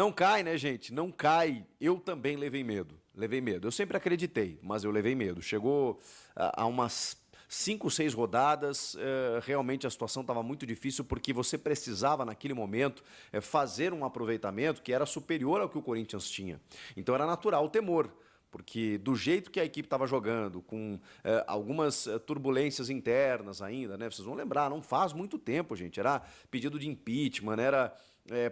Não cai, né, gente? Não cai. Eu também levei medo. Levei medo. Eu sempre acreditei, mas eu levei medo. Chegou a umas 5, 6 rodadas, realmente a situação estava muito difícil porque você precisava, naquele momento, fazer um aproveitamento que era superior ao que o Corinthians tinha. Então era natural o temor. Porque do jeito que a equipe estava jogando, com algumas turbulências internas ainda, né? Vocês vão lembrar, não faz muito tempo, gente. Era pedido de impeachment, era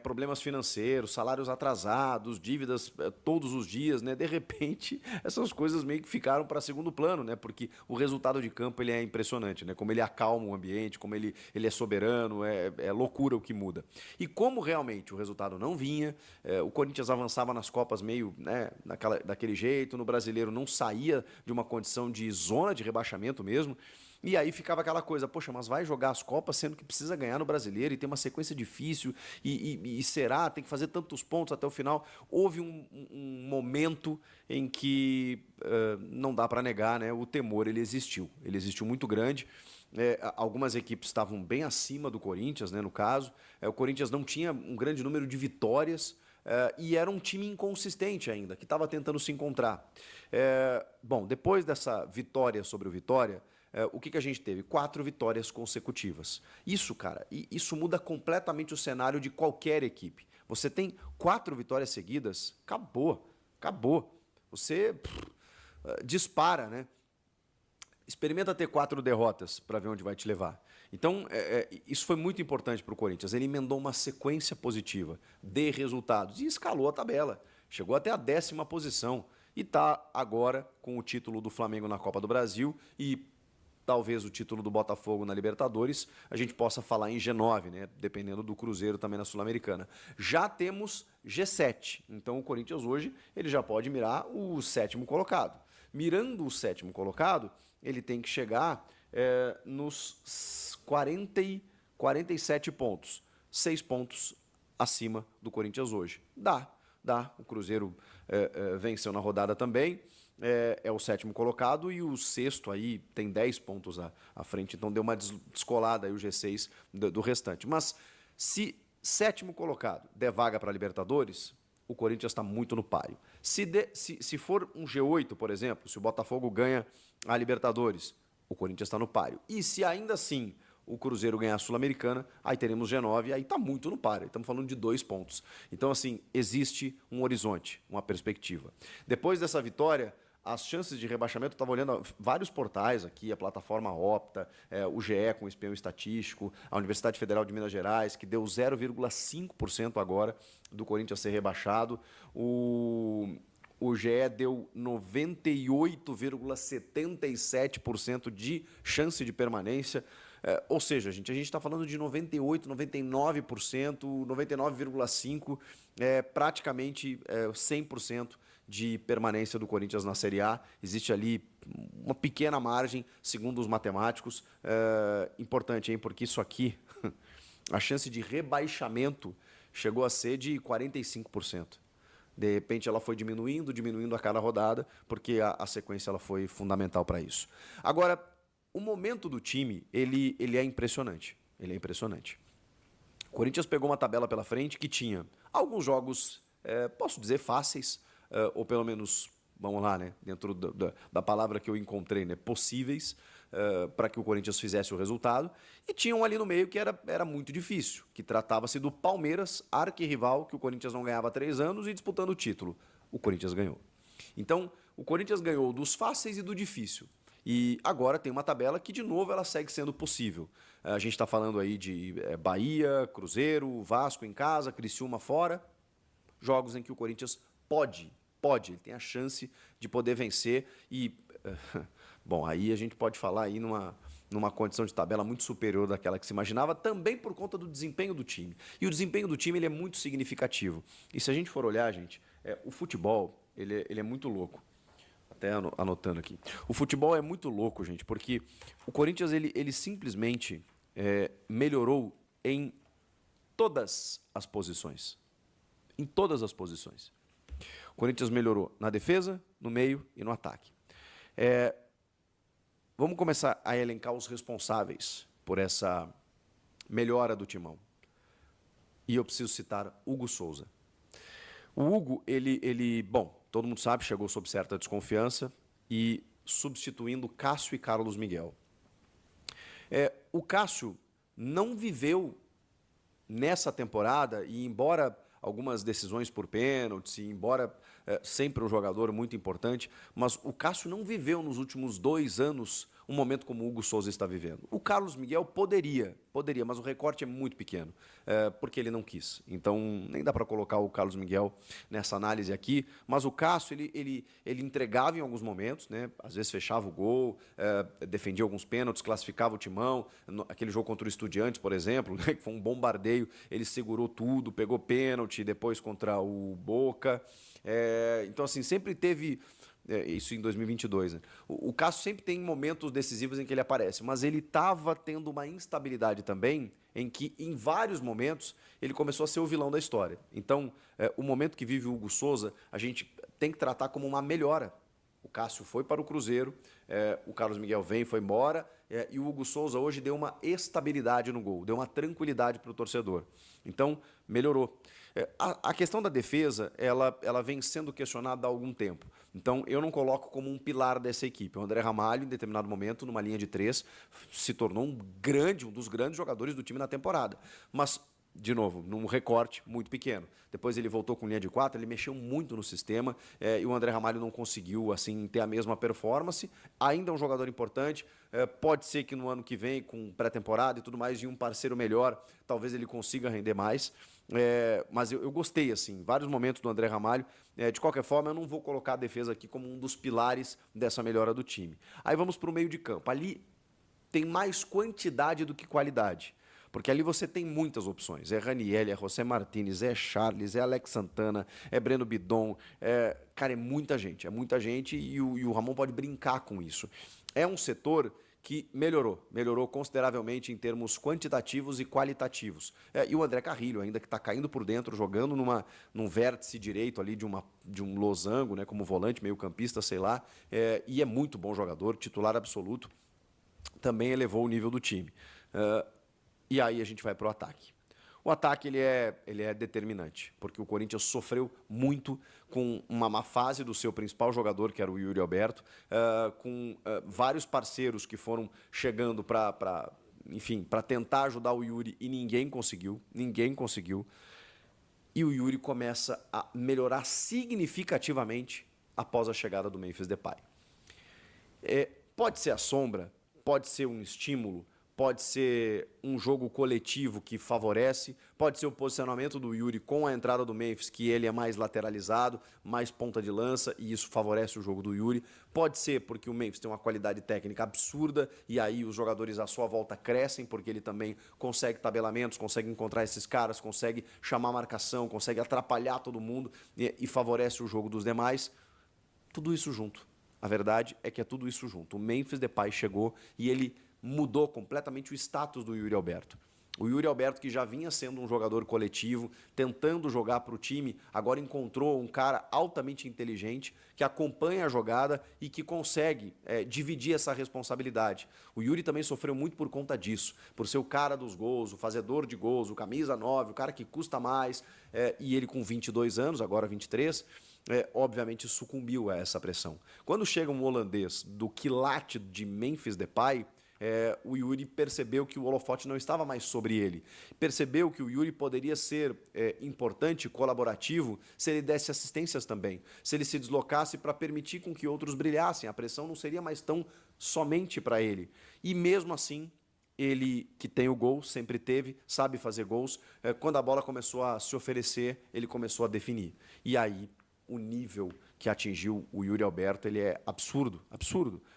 problemas financeiros, salários atrasados, dívidas todos os dias, né? De repente, essas coisas meio que ficaram para segundo plano, né? Porque o resultado de campo ele é impressionante, né? Como ele acalma o ambiente, como ele é soberano, é loucura o que muda. E como realmente o resultado não vinha, o Corinthians avançava nas Copas meio, né, daquele jeito, no Brasileiro não saía de uma condição de zona de rebaixamento mesmo. E aí ficava aquela coisa, poxa, mas vai jogar as Copas sendo que precisa ganhar no Brasileiro e tem uma sequência difícil e será? Tem que fazer tantos pontos até o final. Houve um momento em que não dá para negar, né? O temor ele existiu muito grande. Algumas equipes estavam bem acima do Corinthians, né, no caso. O Corinthians não tinha um grande número de vitórias. E era um time inconsistente ainda, que estava tentando se encontrar. Bom, depois dessa vitória sobre o Vitória, o que a gente teve? 4 vitórias consecutivas. Isso, cara, isso muda completamente o cenário de qualquer equipe. Você tem 4 vitórias seguidas, acabou, acabou. Você dispara, né? Experimenta ter 4 derrotas para ver onde vai te levar. Então, isso foi muito importante para o Corinthians. Ele emendou uma sequência positiva de resultados e escalou a tabela. Chegou até a 10ª posição e está agora com o título do Flamengo na Copa do Brasil e talvez o título do Botafogo na Libertadores, a gente possa falar em G9, né? Dependendo do Cruzeiro também na Sul-Americana. Já temos G7, então o Corinthians hoje ele já pode mirar o 7º colocado. Mirando o 7º colocado, ele tem que chegar nos 47 pontos, 6 pontos acima do Corinthians hoje. Dá. O Cruzeiro venceu na rodada também, é o 7º colocado e o sexto aí tem 10 pontos à frente, então deu uma descolada aí o G6 do restante. Mas se 7º colocado der vaga para a Libertadores, o Corinthians está muito no páreo. Se for um G8, por exemplo, se o Botafogo ganha a Libertadores, o Corinthians está no páreo. E se ainda assim o Cruzeiro ganhar a Sul-Americana, aí teremos G9, aí está muito no páreo. Estamos falando de 2 pontos. Então, assim, existe um horizonte, uma perspectiva. Depois dessa vitória, as chances de rebaixamento, eu estava olhando vários portais aqui, a plataforma Opta, o GE com o espião estatístico, a Universidade Federal de Minas Gerais, que deu 0,5% agora do Corinthians ser rebaixado. O GE deu 98,77% de chance de permanência. Ou seja, a gente está falando de 98%, 99%, 99,5%, praticamente 100% de permanência do Corinthians na Série A. Existe ali uma pequena margem, segundo os matemáticos. Importante, hein? Porque isso aqui, a chance de rebaixamento chegou a ser de 45%. De repente ela foi diminuindo a cada rodada, porque a sequência ela foi fundamental para isso. Agora, o momento do time, ele é impressionante. Ele é impressionante. O Corinthians pegou uma tabela pela frente que tinha alguns jogos, posso dizer, fáceis, ou pelo menos, vamos lá, né, dentro da palavra que eu encontrei, né, possíveis, para que o Corinthians fizesse o resultado, e tinham ali no meio que era muito difícil, que tratava-se do Palmeiras, arquirrival, que o Corinthians não ganhava há 3 anos e disputando o título. O Corinthians ganhou. Então, o Corinthians ganhou dos fáceis e do difícil. E agora tem uma tabela que, de novo, ela segue sendo possível. A gente está falando aí de Bahia, Cruzeiro, Vasco em casa, Criciúma fora. Jogos em que o Corinthians pode, ele tem a chance de poder vencer e, bom, aí a gente pode falar aí numa condição de tabela muito superior daquela que se imaginava, também por conta do desempenho do time. E o desempenho do time ele é muito significativo. E se a gente for olhar, gente, o futebol ele é muito louco. Até anotando aqui. O futebol é muito louco, gente, porque o Corinthians ele simplesmente melhorou em todas as posições. Em todas as posições. O Corinthians melhorou na defesa, no meio e no ataque. Vamos começar a elencar os responsáveis por essa melhora do timão. E eu preciso citar Hugo Souza. O Hugo, bom, todo mundo sabe, chegou sob certa desconfiança e substituindo Cássio e Carlos Miguel. O Cássio não viveu nessa temporada, e embora algumas decisões por pênaltis, e embora sempre um jogador muito importante, mas o Cássio não viveu nos últimos 2 anos um momento como o Hugo Souza está vivendo. O Carlos Miguel poderia, mas o recorte é muito pequeno, porque ele não quis. Então, nem dá para colocar o Carlos Miguel nessa análise aqui, mas o Cássio, ele entregava em alguns momentos, né? Às vezes fechava o gol, defendia alguns pênaltis, classificava o timão. Aquele jogo contra o Estudiantes, por exemplo, né, que foi um bombardeio, ele segurou tudo, pegou pênalti, depois contra o Boca. Então, assim, sempre teve... isso em 2022, né? O Cássio sempre tem momentos decisivos em que ele aparece, mas ele estava tendo uma instabilidade também, em que, em vários momentos, ele começou a ser o vilão da história. Então, o momento que vive o Hugo Souza, a gente tem que tratar como uma melhora. O Cássio foi para o Cruzeiro, o Carlos Miguel foi embora, e o Hugo Souza hoje deu uma estabilidade no gol, deu uma tranquilidade para o torcedor. Então, melhorou. A questão da defesa, ela vem sendo questionada há algum tempo. Então, eu não coloco como um pilar dessa equipe. O André Ramalho, em determinado momento, numa linha de 3, se tornou um dos grandes jogadores do time na temporada. Mas, de novo, num recorte muito pequeno. Depois ele voltou com linha de 4, ele mexeu muito no sistema, e o André Ramalho não conseguiu assim ter a mesma performance. Ainda é um jogador importante, pode ser que no ano que vem, com pré-temporada e tudo mais, e um parceiro melhor, talvez ele consiga render mais. Mas eu gostei, assim, vários momentos do André Ramalho. De qualquer forma, eu não vou colocar a defesa aqui como um dos pilares dessa melhora do time. Aí vamos para o meio de campo. Ali tem mais quantidade do que qualidade. Porque ali você tem muitas opções. É Raniel, é José Martínez, é Charles, é Alex Santana, é Breno Bidon. Cara, é muita gente e o Ramon pode brincar com isso. É um setor que melhorou consideravelmente em termos quantitativos e qualitativos. E o André Carrilho, ainda que está caindo por dentro, jogando num vértice direito ali de um losango, né, como volante, meio campista, sei lá, e é muito bom jogador, titular absoluto, também elevou o nível do time. E aí a gente vai para o ataque. O ataque ele é determinante, porque o Corinthians sofreu muito com uma má fase do seu principal jogador, que era o Yuri Alberto, com vários parceiros que foram chegando para tentar ajudar o Yuri e ninguém conseguiu. E o Yuri começa a melhorar significativamente após a chegada do Memphis Depay. Pode ser a sombra, pode ser um estímulo, pode ser um jogo coletivo que favorece, pode ser o posicionamento do Yuri com a entrada do Memphis, que ele é mais lateralizado, mais ponta de lança, e isso favorece o jogo do Yuri. Pode ser porque o Memphis tem uma qualidade técnica absurda, e aí os jogadores à sua volta crescem, porque ele também consegue tabelamentos, consegue encontrar esses caras, consegue chamar marcação, consegue atrapalhar todo mundo e favorece o jogo dos demais. Tudo isso junto. A verdade é que é tudo isso junto. O Memphis Depay chegou e ele mudou completamente o status do Yuri Alberto. O Yuri Alberto, que já vinha sendo um jogador coletivo, tentando jogar para o time, agora encontrou um cara altamente inteligente, que acompanha a jogada e que consegue dividir essa responsabilidade. O Yuri também sofreu muito por conta disso, por ser o cara dos gols, o fazedor de gols, o camisa 9, o cara que custa mais, e ele com 22 anos, agora 23, obviamente sucumbiu a essa pressão. Quando chega um holandês do quilate de Memphis Depay, o Yuri percebeu que o holofote não estava mais sobre ele. Percebeu que o Yuri poderia ser importante, colaborativo, se ele desse assistências também. Se ele se deslocasse para permitir com que outros brilhassem. A pressão não seria mais tão somente para ele. E mesmo assim, ele que tem o gol, sempre teve, sabe fazer gols. Quando a bola começou a se oferecer, ele começou a definir. E aí, o nível que atingiu o Yuri Alberto, ele é absurdo,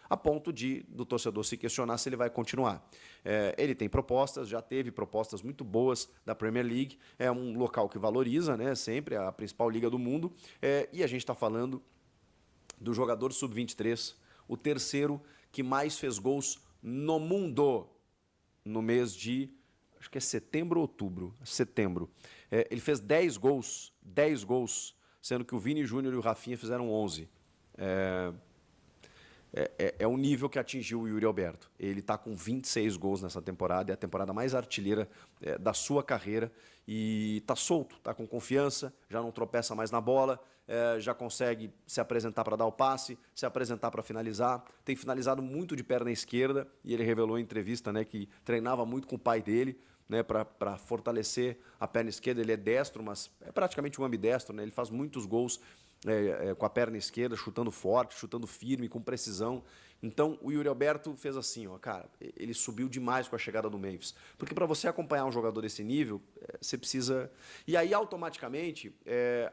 a ponto do torcedor se questionar se ele vai continuar. Ele tem propostas, já teve propostas muito boas da Premier League, é um local que valoriza, né, sempre a principal liga do mundo, e a gente está falando do jogador sub-23, o terceiro que mais fez gols no mundo, no mês de, acho que é setembro ou outubro, setembro. Ele fez 10 gols, sendo que o Vini Júnior e o Rafinha fizeram 11. é o nível que atingiu o Yuri Alberto. Ele está com 26 gols nessa temporada, é a temporada mais artilheira da sua carreira e está solto, está com confiança, já não tropeça mais na bola, já consegue se apresentar para dar o passe, se apresentar para finalizar, tem finalizado muito de perna esquerda e ele revelou em entrevista, né, que treinava muito com o pai dele, né, para fortalecer a perna esquerda. Ele é destro, mas é praticamente um ambidestro, né, ele faz muitos gols com a perna esquerda, chutando forte, chutando firme, com precisão. Então, o Yuri Alberto fez assim, ó, cara, ele subiu demais com a chegada do Memphis. Porque para você acompanhar um jogador desse nível, você precisa... E aí, automaticamente,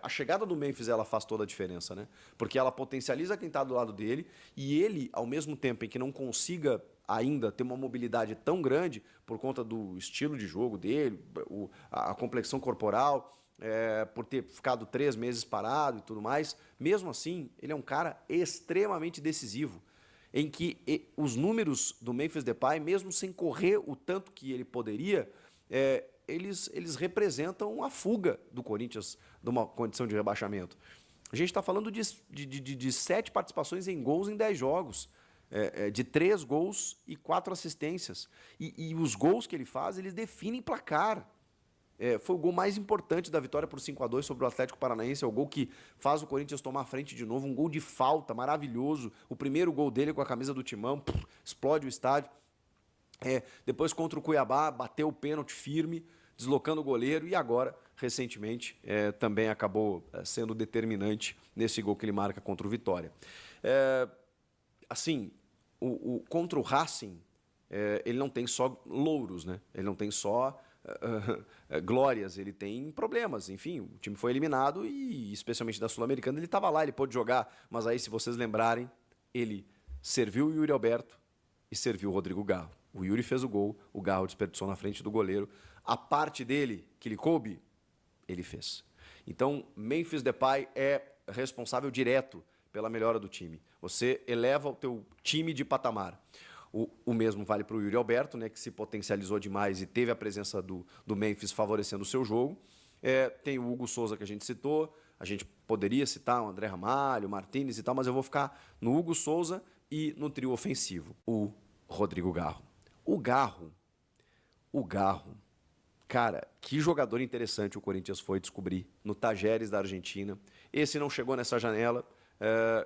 a chegada do Memphis, ela faz toda a diferença, né? Porque ela potencializa quem está do lado dele e ele, ao mesmo tempo em que não consiga ainda ter uma mobilidade tão grande por conta do estilo de jogo dele, a complexão corporal, por ter ficado 3 meses parado e tudo mais, mesmo assim, ele é um cara extremamente decisivo, em que os números do Memphis Depay, mesmo sem correr o tanto que ele poderia, eles representam a fuga do Corinthians de uma condição de rebaixamento. A gente está falando de 7 participações em gols em 10 jogos, de 3 gols e 4 assistências. E os gols que ele faz, eles definem placar. Foi o gol mais importante da vitória por 5-2 sobre o Atlético Paranaense. É o gol que faz o Corinthians tomar a frente de novo. Um gol de falta maravilhoso. O primeiro gol dele com a camisa do Timão. Explode o estádio. Depois contra o Cuiabá, bateu o pênalti firme, deslocando o goleiro. E agora, recentemente, também acabou sendo determinante nesse gol que ele marca contra o Vitória. Assim, contra o Racing, ele não tem só louros, né? Ele não tem só... glórias, ele tem problemas, enfim, o time foi eliminado e especialmente da Sul-Americana ele estava lá, ele pôde jogar, mas aí se vocês lembrarem, ele serviu o Yuri Alberto e serviu o Rodrigo Garro. O Yuri fez o gol, o Garro desperdiçou na frente do goleiro, a parte dele que lhe coube, ele fez. Então, Memphis Depay é responsável direto pela melhora do time. Você eleva o teu time de patamar. O mesmo vale para o Yuri Alberto, né, que se potencializou demais e teve a presença do Memphis favorecendo o seu jogo. Tem o Hugo Souza que a gente citou, a gente poderia citar o André Ramalho, o Martínez e tal, mas eu vou ficar no Hugo Souza e no trio ofensivo, o Rodrigo Garro. O Garro, cara, que jogador interessante o Corinthians foi descobrir no Tajeres da Argentina. Esse não chegou nessa janela,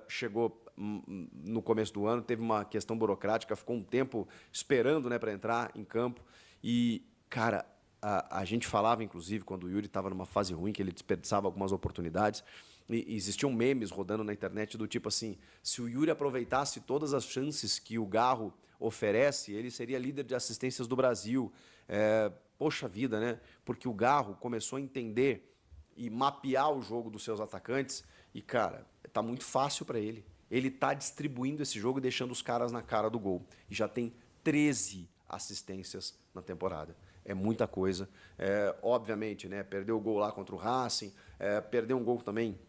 chegou no começo do ano, teve uma questão burocrática, ficou um tempo esperando, né, para entrar em campo. E, cara, a gente falava, inclusive, quando o Yuri estava numa fase ruim, que ele desperdiçava algumas oportunidades, e existiam memes rodando na internet do tipo assim, se o Yuri aproveitasse todas as chances que o Garro oferece, ele seria líder de assistências do Brasil. Poxa vida, né? Porque o Garro começou a entender e mapear o jogo dos seus atacantes e, cara, tá muito fácil para ele. Ele está distribuindo esse jogo e deixando os caras na cara do gol. E já tem 13 assistências na temporada. É muita coisa. Obviamente, né, perdeu o gol lá contra o Racing, perdeu um gol também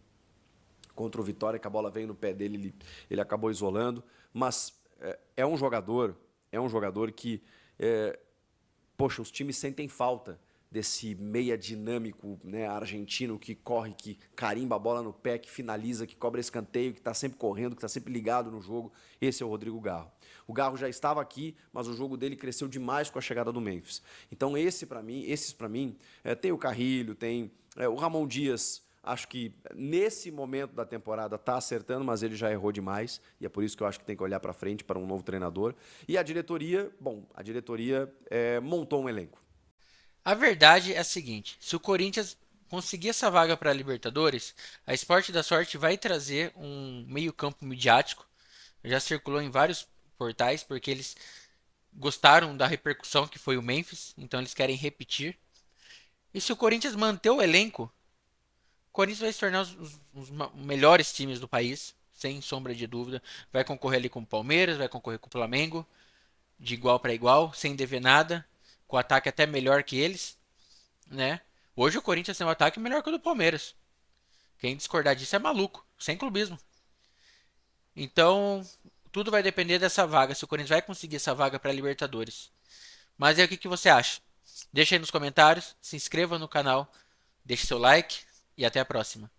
contra o Vitória, que a bola veio no pé dele, ele acabou isolando. Mas é um jogador que, poxa, os times sentem falta desse meia dinâmico, né, argentino que corre, que carimba a bola no pé, que finaliza, que cobra escanteio, que está sempre correndo, que está sempre ligado no jogo. Esse é o Rodrigo Garro. O Garro já estava aqui, mas o jogo dele cresceu demais com a chegada do Memphis. Então esses para mim, tem o Carrilho, tem o Ramon Dias. Acho que nesse momento da temporada está acertando, mas ele já errou demais. E é por isso que eu acho que tem que olhar para frente para um novo treinador. E a diretoria, montou um elenco. A verdade é a seguinte: se o Corinthians conseguir essa vaga para a Libertadores, a Esporte da Sorte vai trazer um meio-campo midiático. Já circulou em vários portais porque eles gostaram da repercussão que foi o Memphis, então eles querem repetir. E se o Corinthians manter o elenco, o Corinthians vai se tornar os melhores times do país, sem sombra de dúvida. Vai concorrer ali com o Palmeiras, vai concorrer com o Flamengo, de igual para igual, sem dever nada, com o ataque até melhor que eles, né? Hoje o Corinthians tem um ataque melhor que o do Palmeiras. Quem discordar disso é maluco, sem clubismo. Então, tudo vai depender dessa vaga, se o Corinthians vai conseguir essa vaga para a Libertadores. Mas aí o que você acha? Deixa aí nos comentários, se inscreva no canal, deixe seu like e até a próxima.